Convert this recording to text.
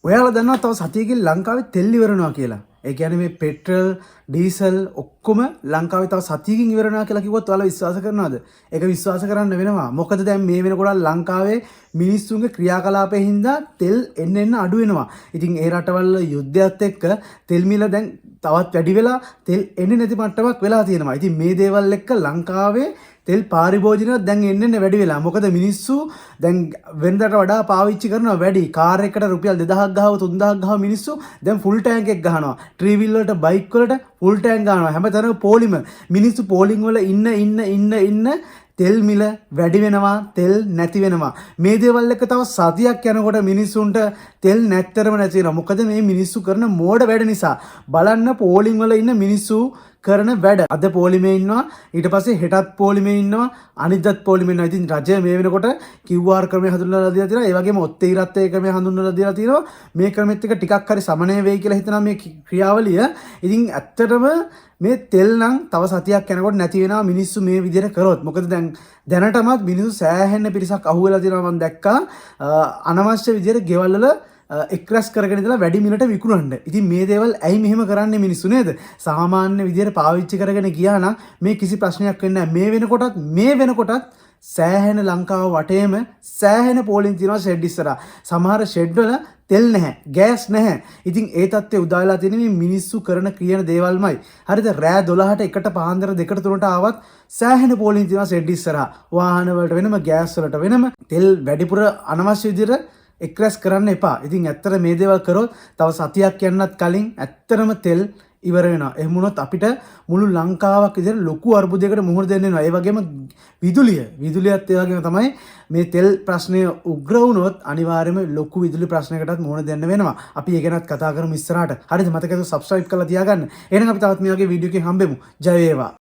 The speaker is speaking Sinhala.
ඔයාලා දන්නවා තව සතියකින් ලංකාවේ තෙල් ඉවර වෙනවා කියලා. ඒ කියන්නේ මේ පෙට්‍රල්, ඩීසල් ඔක්කොම ලංකාවේ තව සතියකින් ඉවර වෙනවා කියලා කිව්වොත් ඔයාලා විශ්වාස කරනවද? ඒක විශ්වාස කරන්න වෙනවා. මොකද දැන් මේ වෙනකොට ලංකාවේ මිනිස්සුන්ගේ ක්‍රියාකලාපයෙන් හින්දා තෙල් එන්න අඩු වෙනවා. ඉතින් ඒ රටවල යුද්ධයත් එක්ක තෙල් මිල දැන් තවත් වැඩි වෙලා තෙල් එන්නේ නැති මට්ටමක් වෙලා තියෙනවා. ඉතින් මේ දේවල් එක්ක ලංකාවේ තෙල් පාරිභෝජනයත් දැන් එන්න වැඩි වෙලා. මොකද මිනිස්සු දැන් වෙනදාට වඩා පාවිච්චි කරනවා වැඩි. කාර් එකකට රුපියල් 2000ක් ගහව 3000ක් ගහව මිනිස්සු දැන් ෆුල් ටැංක් එක ගහනවා. ට්‍රී වීල් වලට බයික් වලට ෆුල් ටැංක් ගහනවා. හැමතැනම පෝලිම. මිනිස්සු පෝලිං වල ඉන්න තෙල් මිල වැඩි වෙනවා, තෙල් නැති වෙනවා. මේ දේවල් එක තව සතියක් යනකොට මිනිස්සුන්ට තෙල් නැත්තරම නැති වෙනවා. මොකද මේ මිනිස්සු කරන මෝඩ වැඩ නිසා. බලන්න පෝලිං වල ඉන්න මිනිස්සු කරන වැඩ. අද පොලිමේ ඉන්නවා, ඊට පස්සේ හෙටත් පොලිමේ ඉන්නවා, අනිද්දාත් පොලිමේ ඉන්නවා. ඉතින් රජය මේ වෙනකොට QR ක්‍රමය හඳුන්වලා දීලා තියෙනවා. ඒ වගේම ඔත්තේ ඉරත්තේ ක්‍රමය හඳුන්වලා දීලා තියෙනවා. මේ ක්‍රමෙත් එක ටිකක් හරි සමනය වෙයි කියලා හිතනවා මේ ක්‍රියාවලිය. ඉතින් ඇත්තටම මේ තෙල් නම් තව සතියක් යනකොට නැති වෙනවා මිනිස්සු මේ විදිහට කරොත්. මොකද දැනටමත් මිනිස්සු සෑහෙන පිරිසක් අහුවෙලා තියෙනවා. මම දැක්කා අනවශ්‍ය විදිහට ගෙවල් වල එක්රැස් කරගෙන ඉඳලා වැඩි මිලට විකුණන්න. ඉතින් මේ දේවල් ඇයි මෙහෙම කරන්නේ මිනිස්සු නේද? සාමාන්‍ය විදිහට පාවිච්චි කරගෙන ගියා නම් මේ කිසි ප්‍රශ්නයක් වෙන්නේ නැහැ. මේ වෙනකොටත් සෑහෙන ලංකාව වටේම සෑහෙන පෝලිං තියෙනවා ෂෙඩ් ඉස්සරහා. සමහර ෂෙඩ් වල තෙල් නැහැ, ගෑස් නැහැ. ඉතින් ඒ තත්ත්වය උදාලා තියෙන මේ මිනිස්සු කරන කියන දේවල්මයි. හරිද? රෑ 12ට එකට පාන්දර 2ට 3ට ආවත් සෑහෙන පෝලිං තියෙනවා ෂෙඩ් ඉස්සරහා. වාහන වලට වෙනම, ගෑස් වලට වෙනම. තෙල් වැඩිපුර අනවශ්‍ය විදිහට එක්රැස් කරන්න එපා. ඉතින් ඇත්තට මේ දේවල් කරොත් තව සතියක් යන්නත් කලින් ඇත්තටම තෙල් ඉවර වෙනවා. එහෙම වුණොත් අපිට මුළු ලංකාවක් විදිහට ලොකු අර්බුදයකට මුහුණ දෙන්න වෙනවා. ඒ වගේම විදුලියත් ඒ වගේම තමයි මේ තෙල් ප්‍රශ්නය උග්‍ර වුණොත් අනිවාර්යයෙන්ම ලොකු විදුලි ප්‍රශ්නයකටත් මුහුණ දෙන්න වෙනවා. අපි ඒ ගැනත් කතා කරමු ඉස්සරහට. හරිද? මතකද subscribe කරලා තියාගන්න. එහෙනම් අපි තවත් මේ වගේ වීඩියෝ එකකින් හම්බෙමු. ජය වේවා.